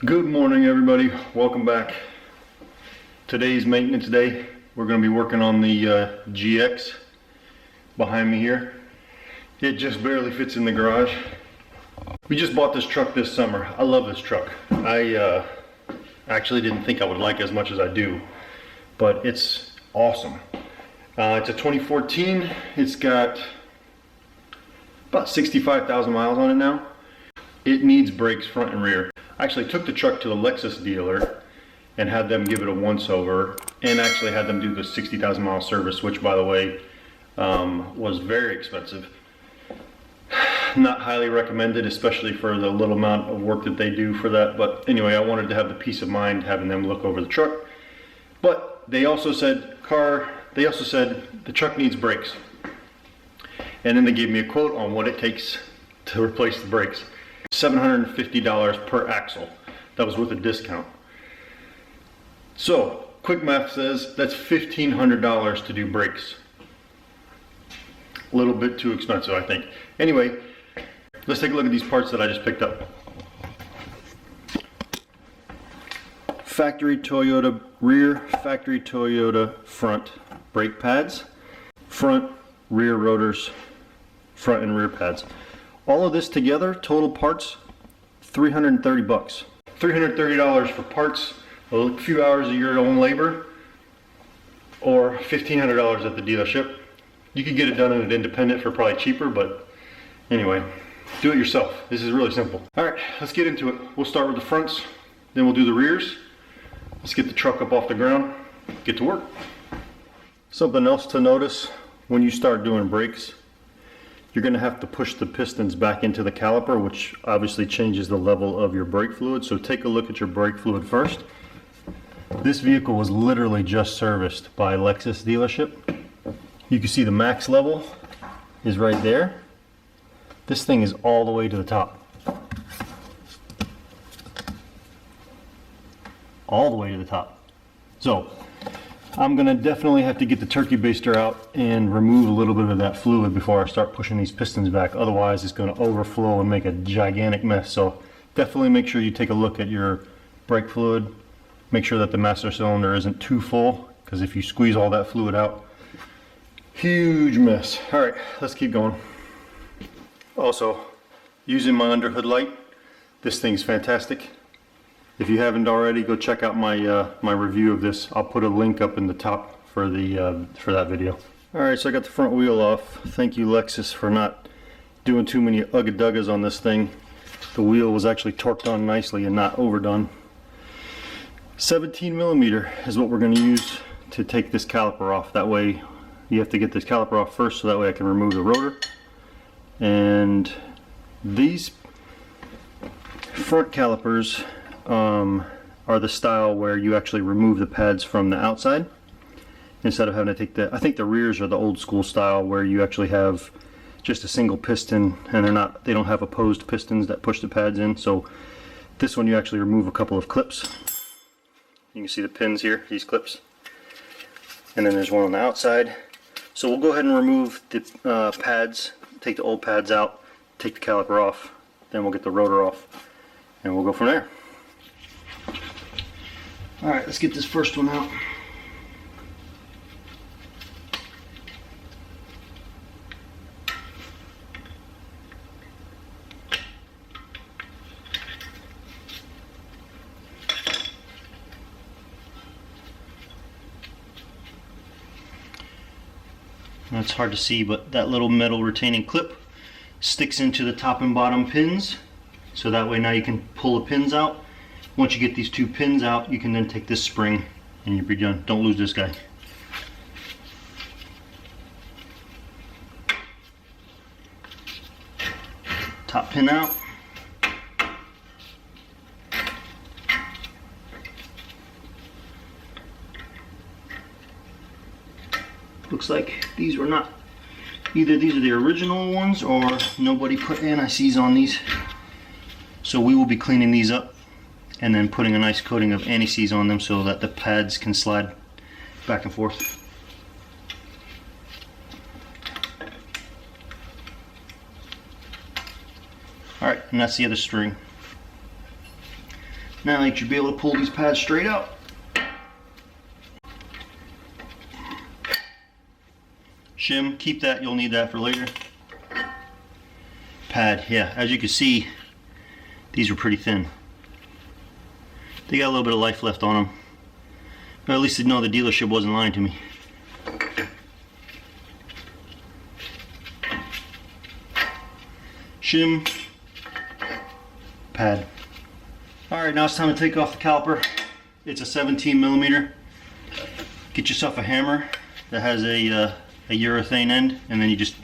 Good morning, everybody. Welcome back. Today's maintenance day. We're going to be working on the GX behind me here. It just barely fits in the garage. We just bought this truck this summer. I love this truck. I actually didn't think I would like it as much as I do, but it's awesome. It's a 2014. It's got about 65,000 miles on it now. It needs brakes front and rear. I actually took the truck to the Lexus dealer and had them give it a once over, and actually had them do the 60,000 mile service, which by the way was very expensive. Not highly recommended, especially for the little amount of work that they do for that. But anyway, I wanted to have the peace of mind having them look over the truck. But they also said the truck needs brakes. And then they gave me a quote on what it takes to replace the brakes. $750 per axle. That was with a discount. So, quick math says that's $1,500 to do brakes. A little bit too expensive, I think. Anyway, let's take a look at these parts that I just picked up. Factory Toyota rear, factory Toyota front brake pads, front rear rotors, front and rear pads. All of this together, total parts, $330 bucks. $330 for parts, a few hours of your own labor, or $1,500 at the dealership. You could get it done at an independent for probably cheaper, but anyway, do it yourself. This is really simple. All right, let's get into it. We'll start with the fronts, then we'll do the rears. Let's get the truck up off the ground, get to work. Something else to notice when you start doing brakes, you're going to have to push the pistons back into the caliper, which obviously changes the level of your brake fluid. So take a look at your brake fluid first. This vehicle was literally just serviced by Lexus dealership. You can see the max level is right there. This thing is all the way to the top. All the way to the top. So I'm gonna definitely have to get the turkey baster out and remove a little bit of that fluid before I start pushing these pistons back. Otherwise it's gonna overflow and make a gigantic mess. So definitely make sure you take a look at your brake fluid. Make sure that the master cylinder isn't too full, because if you squeeze all that fluid out, huge mess. All right, let's keep going. Also, using my underhood light, this thing's fantastic. If you haven't already, go check out my my review of this. I'll put a link up in the top for the for that video. All right, so I got the front wheel off. Thank you, Lexus, for not doing too many ugga-duggas on this thing. The wheel was actually torqued on nicely and not overdone. 17 millimeter is what we're going to use to take this caliper off. That way, you have to get this caliper off first, so that way I can remove the rotor. And these front calipers are the style where you actually remove the pads from the outside instead of having to take I think the rears are the old school style where you actually have just a single piston, and they don't have opposed pistons that push the pads in. So this one you actually remove a couple of clips. You can see the pins here, these clips, and then there's one on the outside. So we'll go ahead and remove the pads, take the old pads out, take the caliper off, then we'll get the rotor off, and we'll go from there. Alright, let's get this first one out. It's hard to see, but that little metal retaining clip sticks into the top and bottom pins, so that way now you can pull the pins out. Once you get these two pins out, you can then take this spring and you'll be done. Don't lose this guy. Top pin out. Looks like these were not, either these are the original ones or nobody put anti-seize on these. So we will be cleaning these up and then putting a nice coating of anti-seize on them so that the pads can slide back and forth. Alright, and that's the other string. Now you should be able to pull these pads straight out. Shim, keep that, you'll need that for later. Pad, yeah, as you can see, these were pretty thin. They got a little bit of life left on them. But at least they know the dealership wasn't lying to me. Shim, pad. Alright, now it's time to take off the caliper. It's a 17 millimeter. Get yourself a hammer that has a urethane end, and then you just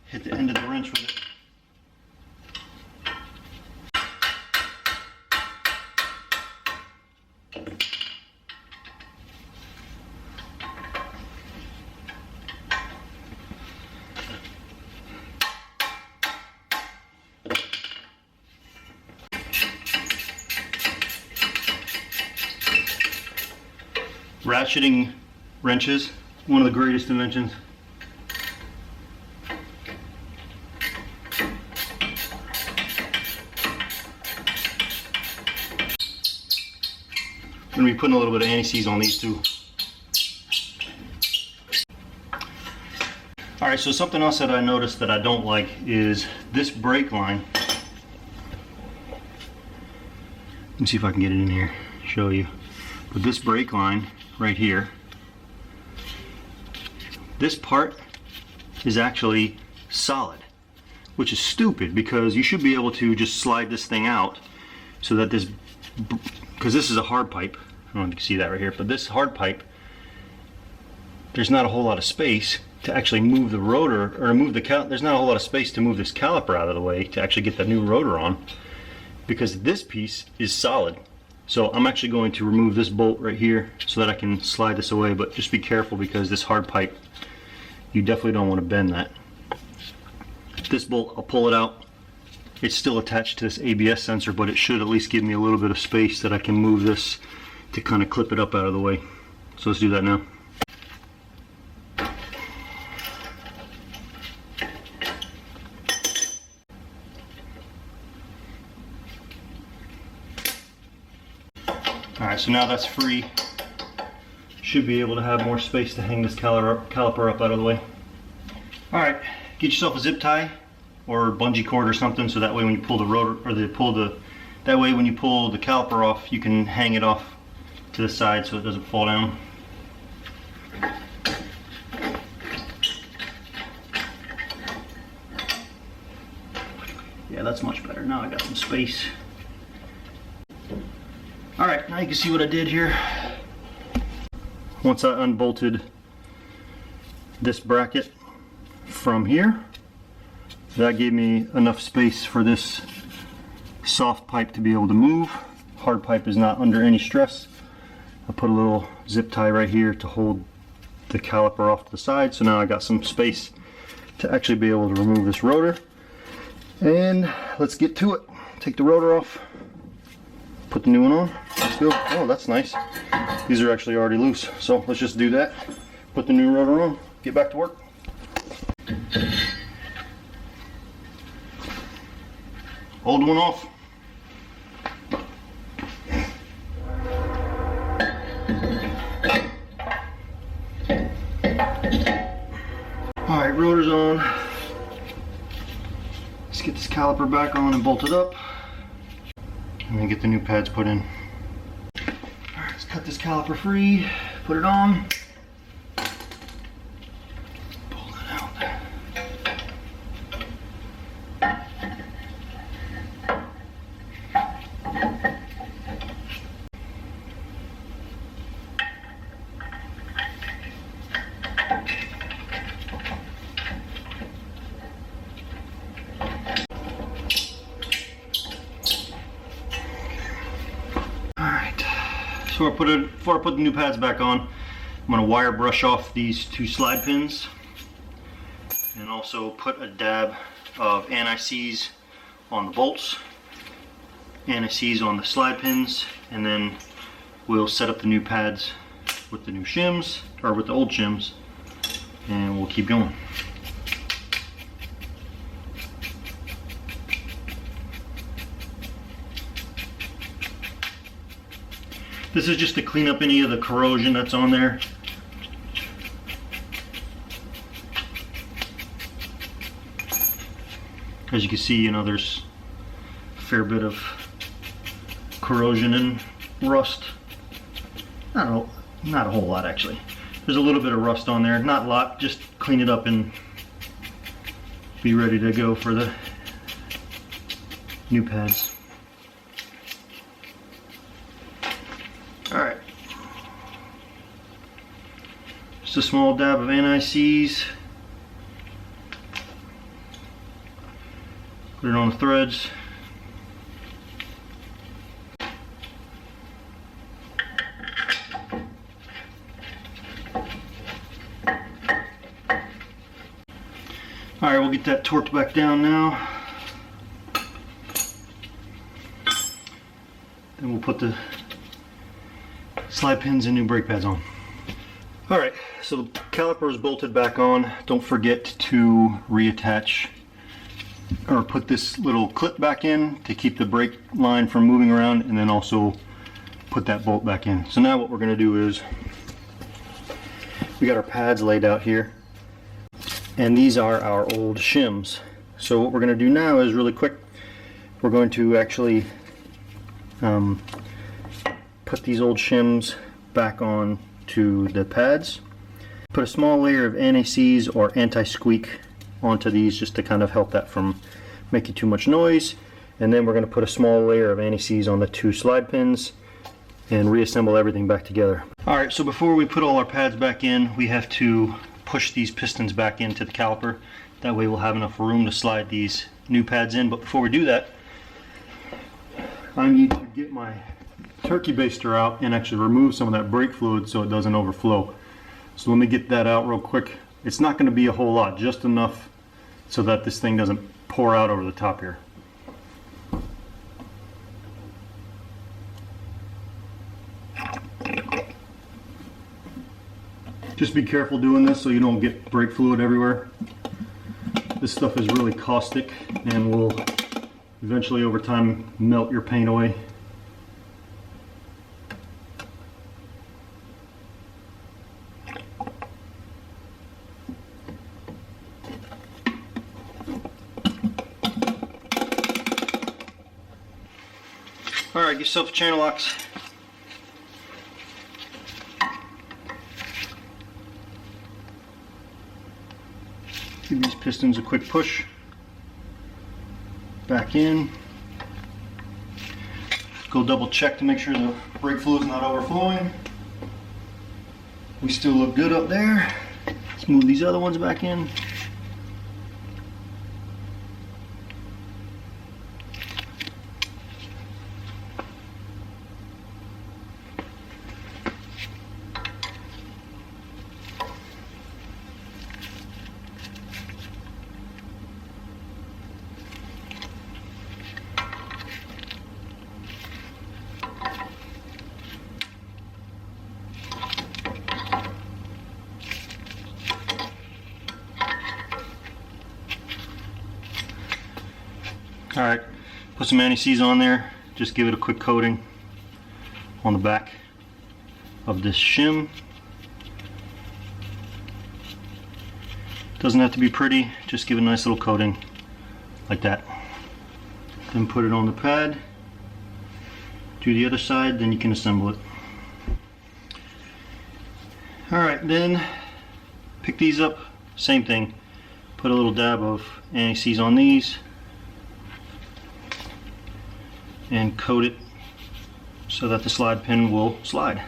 hit the end of the wrench with it. Ratcheting wrenches, one of the greatest inventions. I'm going to be putting a little bit of anti-seize on these too. Alright, so something else that I noticed that I don't like is this brake line. Let me see if I can get it in here, show you. But this brake line right here, this part is actually solid, which is stupid because you should be able to just slide this thing out so that this, because this is a hard pipe, I don't know if you can see that right here, but this hard pipe, there's not a whole lot of space to actually move the rotor, or move the there's not a whole lot of space to move this caliper out of the way to actually get the new rotor on, because this piece is solid. So I'm actually going to remove this bolt right here so that I can slide this away, but just be careful because this hard pipe, you definitely don't want to bend that. This bolt, I'll pull it out. It's still attached to this ABS sensor, but it should at least give me a little bit of space that I can move this to kind of clip it up out of the way. So let's do that now. Alright, so now that's free. Should be able to have more space to hang this caliper up out of the way. Alright, get yourself a zip tie or bungee cord or something, so that way when you pull the rotor, or that way when you pull the caliper off, you can hang it off to the side so it doesn't fall down. Yeah, that's much better. Now I got some space. Alright, now you can see what I did here. Once I unbolted this bracket from here, that gave me enough space for this soft pipe to be able to move. Hard pipe is not under any stress. I put a little zip tie right here to hold the caliper off to the side, so now I got some space to actually be able to remove this rotor. And let's get to it. Take the rotor off. Put the new one on. Let's go. Oh, that's nice. These are actually already loose. So let's just do that. Put the new rotor on. Get back to work. Old one off. Alright, rotor's on. Let's get this caliper back on and bolt it up. And then get the new pads put in. Alright, let's cut this caliper free, put it on. Pull it out. So before I put the new pads back on, I'm going to wire brush off these two slide pins and also put a dab of anti-seize on the bolts, anti-seize on the slide pins, and then we'll set up the new pads with the new shims, or with the old shims, and we'll keep going. This is just to clean up any of the corrosion that's on there. As you can see, you know, there's a fair bit of corrosion and rust. I don't know, not a whole lot actually. There's a little bit of rust on there, not a lot, just clean it up and be ready to go for the new pads. Alright. Just a small dab of anti-seize. Put it on the threads. Alright, we'll get that torqued back down now. Then we'll put the slide pins and new brake pads on. Alright, so the caliper is bolted back on. Don't forget to reattach or put this little clip back in to keep the brake line from moving around, and then also put that bolt back in. So now what we're going to do is, we got our pads laid out here, and these are our old shims. So what we're going to do now is really quick, we're going to actually put these old shims back on to the pads. Put a small layer of anti-seize or anti-squeak onto these just to kind of help that from making too much noise, and then we're going to put a small layer of anti-seize on the two slide pins and reassemble everything back together. Alright, so before we put all our pads back in, we have to push these pistons back into the caliper. That way we'll have enough room to slide these new pads in. But before we do that, I need to get my turkey baster out and actually remove some of that brake fluid so it doesn't overflow. So let me get that out real quick. It's not going to be a whole lot, just enough so that this thing doesn't pour out over the top here. Just be careful doing this so you don't get brake fluid everywhere. This stuff is really caustic and will eventually over time melt your paint away. Alright, get yourself a channel locks. Give these pistons a quick push. Back in. Go double check to make sure the brake fluid is not overflowing. We still look good up there. Let's move these other ones back in. Alright, put some anti-seize on there, just give it a quick coating on the back of this shim. Doesn't have to be pretty, just give it a nice little coating like that. Then put it on the pad, do the other side, then you can assemble it. Alright, then pick these up, same thing, put a little dab of anti-seize on these and coat it so that the slide pin will slide.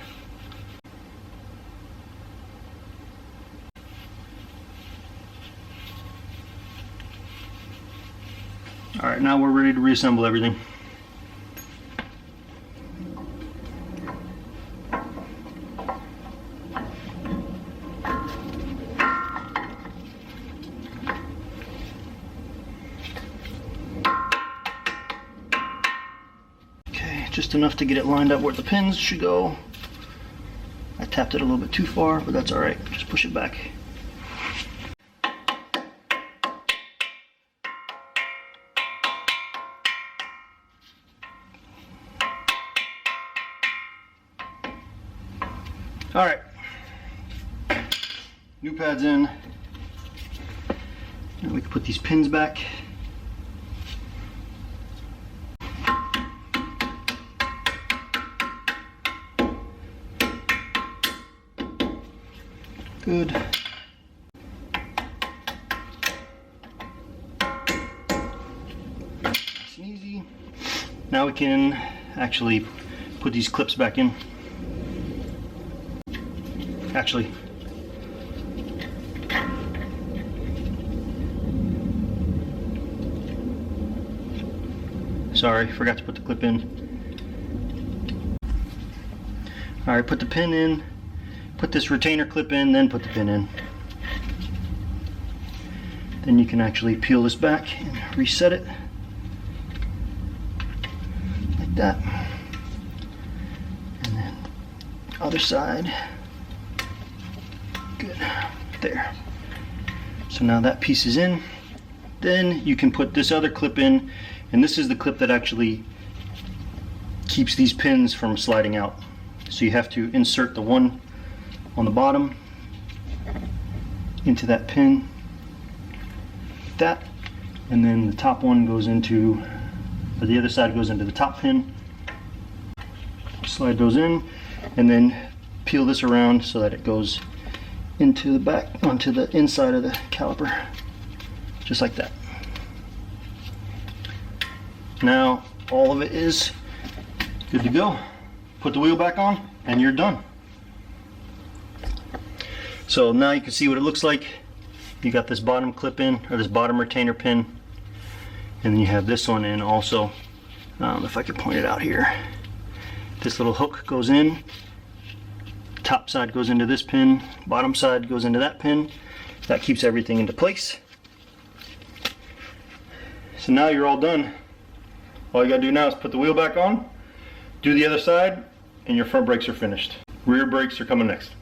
Alright, now we're ready to reassemble everything. Just enough to get it lined up where the pins should go. I tapped it a little bit too far, but that's alright. Just push it back. All right, new pads in. Now we can put these pins back. Good. Nice and easy. Now we can actually put these clips back in. Actually, sorry, forgot to put the clip in. All right, put the pin in, put this retainer clip in, then put the pin in. Then you can actually peel this back and reset it like that. And then other side. Good, there. So now that piece is in. Then you can put this other clip in, and this is the clip that actually keeps these pins from sliding out. So you have to insert the one on the bottom into that pin, like that, and then the top one goes into, or the other side goes into the top pin. Slide those in, and then peel this around so that it goes into the back, onto the inside of the caliper, just like that. Now all of it is good to go. Put the wheel back on and you're done. So now you can see what it looks like. You got this bottom clip in, or this bottom retainer pin, and then you have this one in also. If I could point it out here, this little hook goes in. Top side goes into this pin, bottom side goes into that pin. That keeps everything into place. So now you're all done. All you gotta do now is put the wheel back on, do the other side, and your front brakes are finished. Rear brakes are coming next.